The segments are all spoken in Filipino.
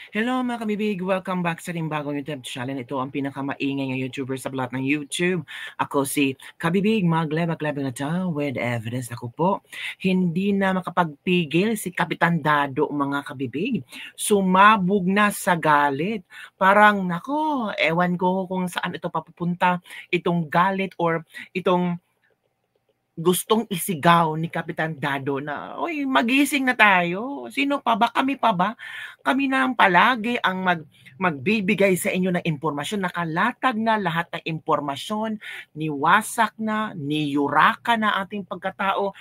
Hello mga kabibig! Welcome back sa ating bagong YouTube channel. Ito ang pinakamaingay ng YouTuber sa lahat ng YouTube. Ako si Kabibig, maglebak-lebak na to with evidence. Ako po, hindi na makapagpigil si Kapitan Dado mga kabibig. Sumabog na sa galit. Parang, nako, ewan ko kung saan ito papupunta, itong galit or itong gustong isigaw ni Kapitan Dado na, "Uy, magising na tayo. Sino pa ba? Kami pa ba? Kami na ang palagi ang magbibigay sa inyo ng impormasyon. Nakalatag na lahat ng impormasyon, niwasak na, niyuraka na ating pagkatao.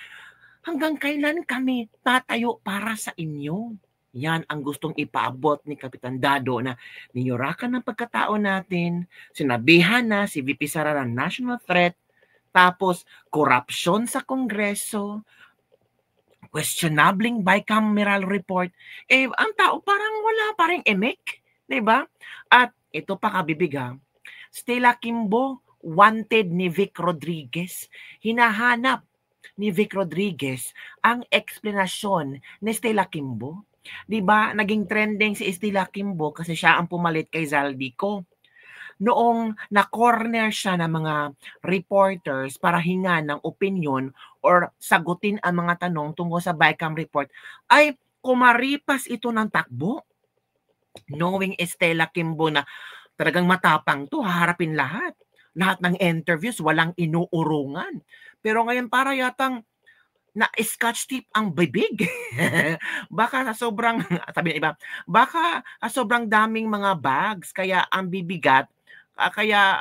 Hanggang kailan kami tatayo para sa inyo?" Yan ang gustong ipaabot ni Kapitan Dado na niyurakan ng pagkatao natin, sinabihan na si VP Sara ng national threat, tapos korupsyon sa Kongreso, questionabling bicameral report, ang tao parang wala pa ring emek, 'di ba? At ito pa kabibig Stella Kimbo, wanted ni Vic Rodriguez. Hinahanap ni Vic Rodriguez ang eksplanasyon ni Stella Kimbo. 'Di ba? Naging trending si Stella Kimbo kasi siya ang pumalit kay Zaldico. Noong na-corner siya ng mga reporters para hingan ng opinion or sagutin ang mga tanong tungkol sa BICAM report, ay kumaripas ito ng takbo. Knowing Stella Kimbo na talagang matapang to, haharapin lahat. Lahat ng interviews, walang inuurungan. Pero ngayon para yatang na-scotch tape ang bibig. Baka sa sobrang, sabi ng iba, baka sa sobrang daming mga bags, kaya ang bibigat, kaya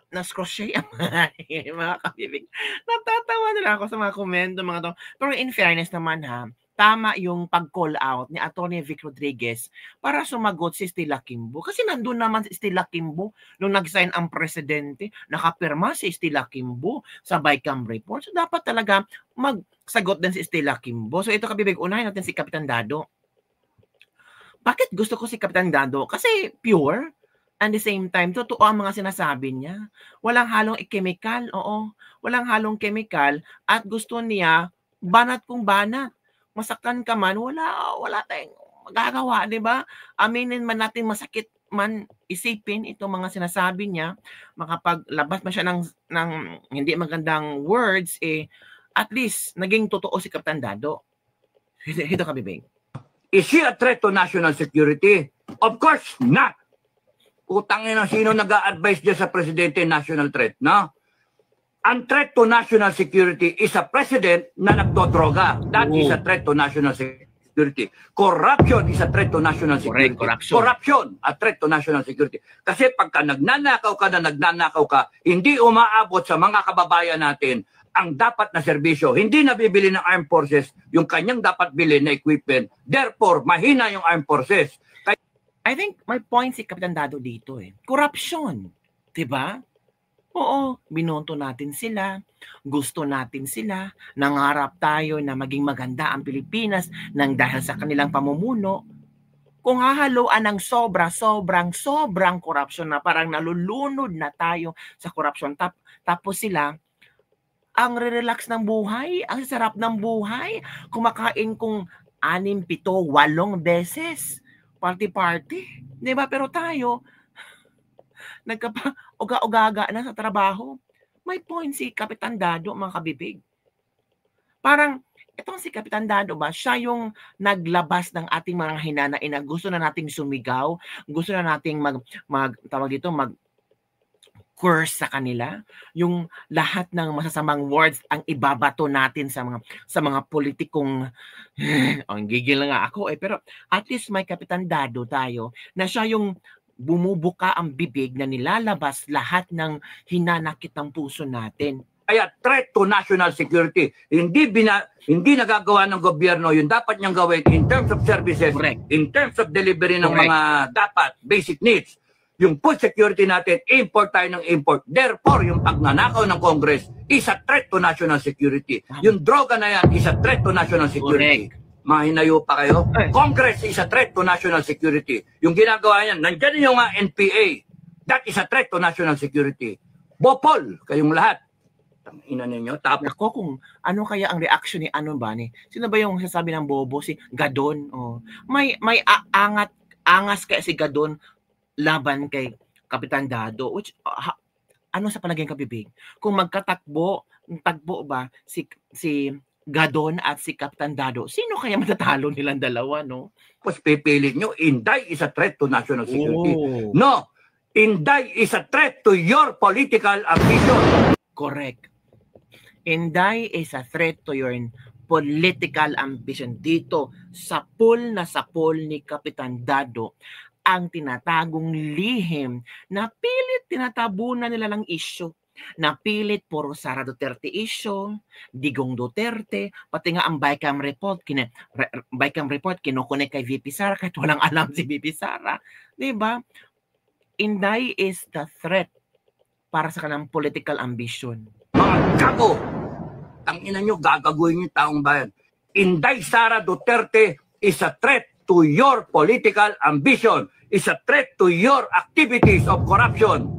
na-crochet ang mga kabibig. Natatawa nila ako sa mga komento mga to. Pero in fairness naman tama yung pag-call out ni Atty. Vic Rodriguez para sumagot si Stella Kimbo. Kasi nandun naman si Stella Kimbo nung nag-sign ang presidente, nakapirma si Stella Kimbo sa BICAM report. So dapat talaga magsagot din si Stella Kimbo. So ito kabibig, unahin natin si Kapitan Dado. Bakit gusto ko si Kapitan Dado? Kasi pure. And the same time, totoo ang mga sinasabi niya. Walang halong chemical, oo. Walang halong chemical at gusto niya banat kung banat. Masaktan ka man, wala tayong magagawa, 'di ba? Aminin man natin masakit man isipin itong mga sinasabi niya, makapaglabas man siya ng hindi magandang words, at least naging totoo si Kapitan Dado. Ito kabibig. Is she a threat to national security? Of course not. Utangin na sino nag-a-advise dyan sa presidente national threat, no? Ang threat to national security is a president na nagdodroga. That is a threat to national security. Corruption is a threat to national security. Corruption, a threat to national security. Kasi pagka nagnanakaw ka, hindi umaabot sa mga kababayan natin ang dapat na serbisyo. Hindi nabibili ng armed forces yung kanyang dapat bilhin na equipment. Therefore, mahina yung armed forces. I think my point si Kapitan Dado dito corruption. 'Di ba? Oo, binoto natin sila, gusto natin sila, nangarap tayo na maging maganda ang Pilipinas nang dahil sa kanilang pamumuno. Kung hahaluan ng sobrang korupsyon na parang nalulunod na tayo sa korupsyon, tapos sila, ang relax ng buhay, ang sarap ng buhay, kumakain kung 6, 7, 8 beses, party-party. 'Di ba? Pero tayo, nagkapa-uga-ugaga na sa trabaho. May point si Kapitan Dado, mga kabibig. Parang, itong si Kapitan Dado ba, siya yung naglabas ng ating mga hinanain na gusto na nating sumigaw, gusto na nating curse sa kanila, yung lahat ng masasamang words ang ibabato natin sa mga politikong ang gigil na nga ako pero at least may Kapitan Dado tayo na siya yung bumubuka ang bibig na nilalabas lahat ng hinanakit ng puso natin. Kaya threat to national security. Hindi nagagawa ng gobyerno yung dapat niyang gawin in terms of services, in terms of delivery ng mga dapat basic needs. Yung food security natin, import tayo ng import. Therefore, yung pagnanakaw ng Congress is a threat to national security. Yung droga na yan is a threat to national security. Mahinayo pa kayo? Congress is a threat to national security. Yung ginagawa niyan, nandiyan yung NPA. That is a threat to national security. Bopol, kayong lahat. Ina ninyo. Tapos, Nako, kung ano kaya ang reaction ni ano ba ni sino ba yung sasabi ng bobo, si Gadon? Oh. May angas kaya si Gadon laban kay Kapitan Dado, which ano sa palagay Kabibig? Kung tagbo ba si Gadon at si Kapitan Dado, sino kaya matatalo nilang dalawa, no? pipili nyo, Inday is a threat to national security. Oh, No! Inday is a threat to your political ambition. correct. Inday is a threat to your political ambition. Dito, sa pool ni Kapitan Dado, ang tinatagong lihim na pilit tinatabunan nila ng issue. Na pilit puro Sara Duterte issue, Digong Duterte, pati nga ang Bicam report, kinukunik kay VP Sara kahit walang alam si VP Sara. Diba? Inday is the threat para sa kanilang political ambition. Mga gago! Tangina nyo, gagaguhin yung taong bayan. Inday Sara Duterte is a threat to your political ambition, is a threat to your activities of corruption.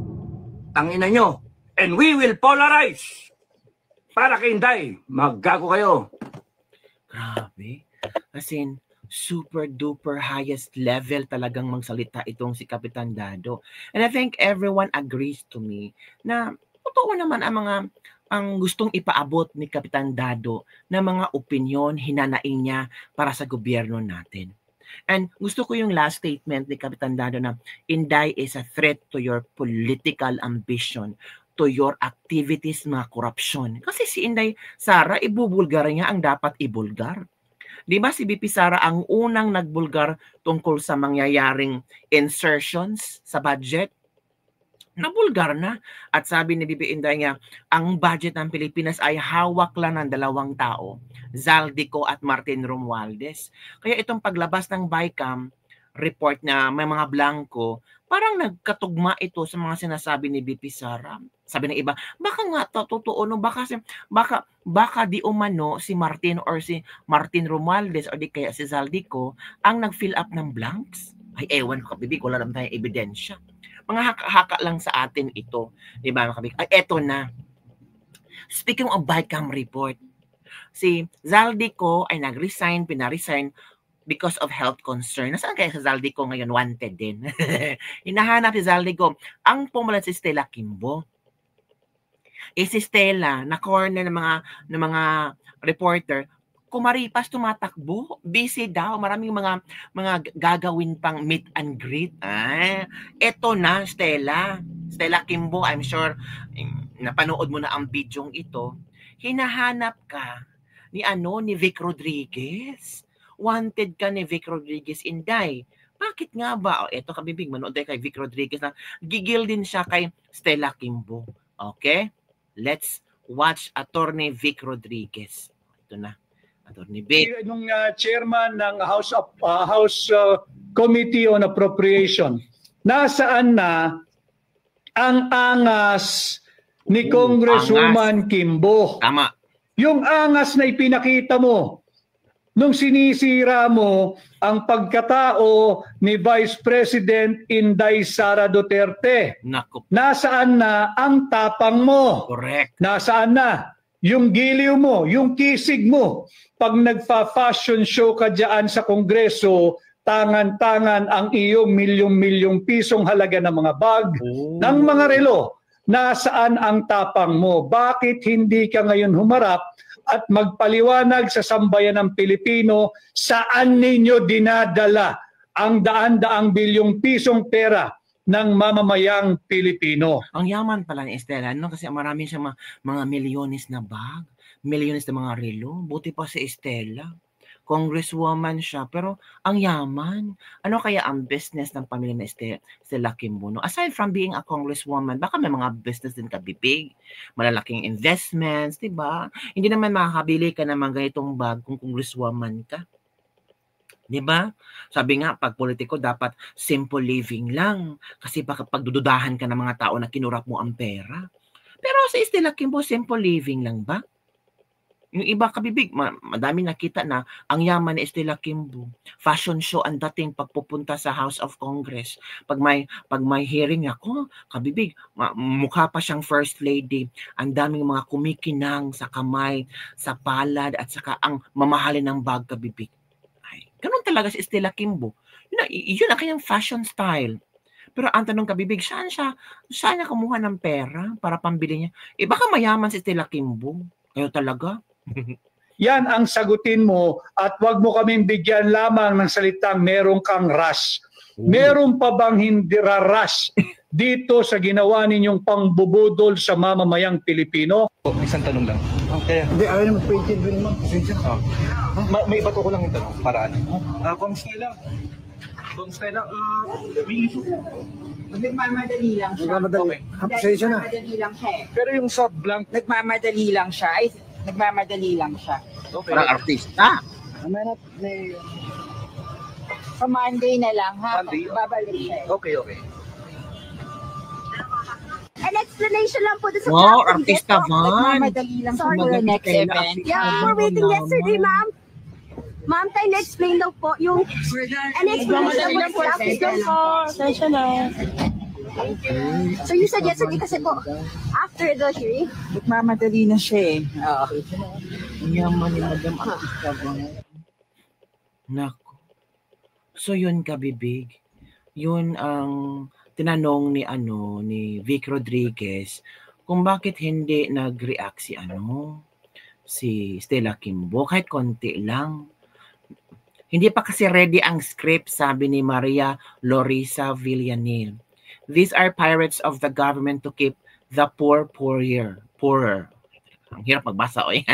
Tangina nyo. And we will polarize. Para kay Inday, maggago kayo. Grabe. As in, super duper highest level talagang magsalita itong si Kapitan Dado. And I think everyone agrees to me na totoo naman ang gustong ipaabot ni Kapitan Dado na mga opinyon, hinanaing niya para sa gobyerno natin. And gusto ko yung last statement ni Kapitan Dado na Inday is a threat to your political ambition, to your activities, mga korupsyon. Kasi si Inday Sara, ibubulgar niya ang dapat ibulgar. Di ba si BP Sara ang unang nagbulgar tungkol sa mangyayaring insertions sa budget? Nabulgar na. At sabi ni BP Inday niya, ang budget ng Pilipinas ay hawak lang ng dalawang tao, Zaldico at Martin Romualdez. Kaya itong paglabas ng Bicam report na may mga blanco, parang nagkatugma ito sa mga sinasabi ni BP Sara. Sabi ng iba, baka nga totoo, no? Baka di umano si Martin or si Martin Romualdez or di kaya si Zaldico ang nag-fill up ng blanks. Ay, ewan ko, Kabibig, wala naman tayong ebidensya. Mga haka-haka lang sa atin ito. Di ba, Kabibig? Ay, eto na. Speaking of Bicam report, si Zaldico ay nag-resign, pina-resign because of health concern. Nasaan kaya si Zaldico ngayon? Wanted din. Hinahanap si Zaldico. Ang pumulat si Stella Kimbo. Si Stella, na corner ng mga reporter, kumaripas tumatakbo, busy daw, maraming mga gagawin pang meet and greet. Eto na, Stella Kimbo, I'm sure napanood mo na ang bidyong ito. Hinahanap ka ni Vic Rodriguez. Wanted ka ni Vic Rodriguez, Inday. Bakit nga ba? Eto, Kabibig, manood tayo kay Vic Rodriguez na gigil din siya kay Stella Kimbo. Okay? Let's watch Attorney Vic Rodriguez. Ito na, Attorney Vic. Nung chairman ng House Committee on Appropriation, nasaan na ang angas ni Congresswoman Kimbo? Tama. Yung angas na ipinakita mo nung sinisira mo ang pagkatao ni Vice President Inday Sara Duterte. Naku. Nasaan na ang tapang mo? Correct. Nasaan na yung giliw mo, yung kisig mo? Pag nagfa-fashion show ka dyan sa Kongreso, tangan-tangan ang iyong milyong-milyong pisong halaga ng mga bag, ng mga relo. Nasaan ang tapang mo? Bakit hindi ka ngayon humarap at magpaliwanag sa sambayan ng Pilipino saan ninyo dinadala ang daan-daang bilyong pisong pera ng mamamayang Pilipino? Ang yaman pala ni Estela, no? Kasi marami siyang mga milyones na bag, milyones na mga relo. Buti pa si Estela. Congresswoman siya, pero ang yaman. Ano kaya ang business ng pamilya ni Stella Kimbo? No? Aside from being a congresswoman, baka may mga business din Kabibig, malalaking investments, di ba? Hindi naman makakabili ka naman ganitong bag kung congresswoman ka. Di ba? Sabi nga, pag politiko, dapat simple living lang. Kasi baka pagdududahan ka ng mga tao na kinurap mo ang pera. Pero sa Stella Kimbo, simple living lang ba? Yung iba kabibig, madami nakita na ang yaman ni Estela Kimbo. Fashion show ang dating pagpupunta sa House of Congress. Pag may hearing ako, kabibig, mukha pa siyang first lady. Ang daming mga kumikinang sa kamay, sa palad, at saka ang mamahalin ng bag kabibig. Ay, ganun talaga si Estela Kimbo. Yun ang kanyang fashion style. Pero ang tanong kabibig, saan niya kumuha ng pera para pambili niya? Baka mayaman si Estela Kimbo. Kayo talaga? Yan ang sagutin mo at wag mo kaming bigyan lamang ng salitang merong kang rush. Meron pa bang hindi rush dito sa ginawa ninyong pangbubudol sa mamamayang Pilipino? Isang tanong lang. Okay. Hindi, ayaw na mag-painted din naman. Pasensya na. May iba ko lang yung tanong. Paraan. Kung Stella, may issue. Nagmamadali lang siya. Nagmamadali. Pasensya na. Nagmamadali lang siya eh. Pero yung sa blank, Nagmamadali lang siya. Nagmamadali lang siya. okay. Parang artista. May Sa Monday na lang ha. Monday? Babalik siya eh. Okay. An explanation lang po doon sa Wow, traffic. artista van. Nagmamadali lang siya Sorry. for the next Maganda event. Yeah, we're waiting yesterday, ma'am. Ma'am, tayo na-explain daw po yung an explanation lang po sa traffic lang po. Sensya na. So you said yesterday kasi po, after the hearing, Nagmamadali na siya eh. Oo. Ang yaman ni Madam Artista van. Nako. So yun kabibig. Yun ang tinanong ni Vic Rodriguez kung bakit hindi nag-react si Stella Kimbo kahit konti lang. Hindi pa kasi ready ang script, sabi ni Maria Lorisa Villanil. These are pirates of the government to keep the poor poorer. Ang hirap magbasa, oy.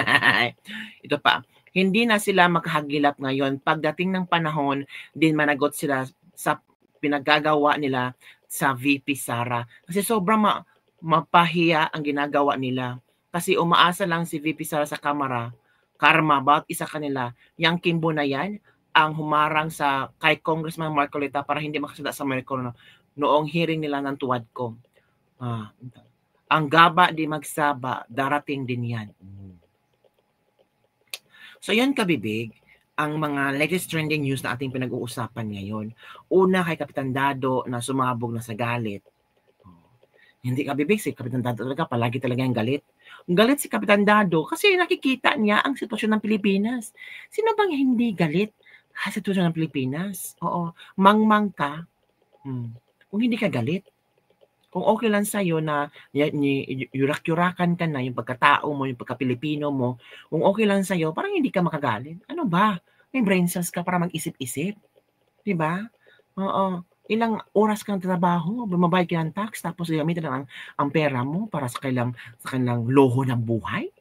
Ito pa. Hindi na sila makahagilap ngayon. Pagdating ng panahon, din managot sila sa pinagagawa nila sa VP Sara. Kasi sobrang mapahiya ang ginagawa nila. Kasi umaasa lang si VP Sara sa karma, bawat isa kanila. Yang Kimbo na yan, ang humarang kay Congressman Marcolita para hindi makasada sa Marcolita noong hearing nila ng tuwad ko. Ang gaba di magsaba, darating din yan. So yan kabibig, ang mga latest trending news na ating pinag-uusapan ngayon. Una kay Kapitan Dado na sumabog na sa galit. Hindi kabibig, si Kapitan Dado talaga, palagi talaga yung galit. Galit si Kapitan Dado kasi nakikita niya ang sitwasyon ng Pilipinas. Sino bang hindi galit sa sitwasyon ng Pilipinas? Oo, mangmang ka. Kung hindi ka galit, kung okay lang sa'yo na yurak-yurakan ka na yung pagkatao mo, yung pagka-Pilipino mo, kung okay lang sa'yo, parang hindi ka makagalit. Ano ba? May brain cells ka para mag-isip-isip. Diba? Oo. Ilang oras kang trabaho, bumabayad ka ng tax, tapos gamitin lang ang pera mo para sa kanilang loho ng buhay.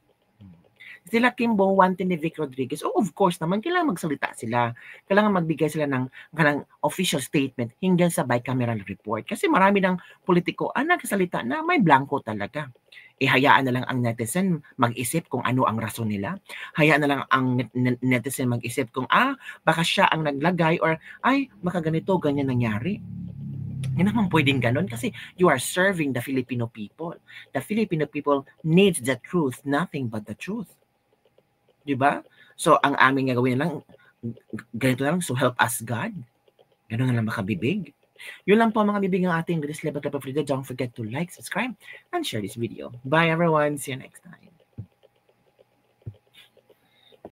Sila Kimbo, wanted ni Vic Rodriguez. Oh, of course naman, kailangan magsalita sila. Kailangan magbigay sila ng official statement hinggil sa bicameral report. Kasi marami ng politiko ang nagsasalita na may blanco talaga. Hayaan na lang ang netizen mag-isip kung ano ang rason nila. Hayaan na lang ang netizen mag-isip kung baka siya ang naglagay or baka ganito, ganyan nangyari. Hindi naman pwedeng ganun kasi you are serving the Filipino people. The Filipino people needs the truth, nothing but the truth. Diba? So, ang aming gagawin na lang, ganito na lang, so help us God. Ganun na lang makabibig. Yun lang po mga bibig ng ating This Level Club of Freedom. Don't forget to like, subscribe, and share this video. Bye everyone. See you next time.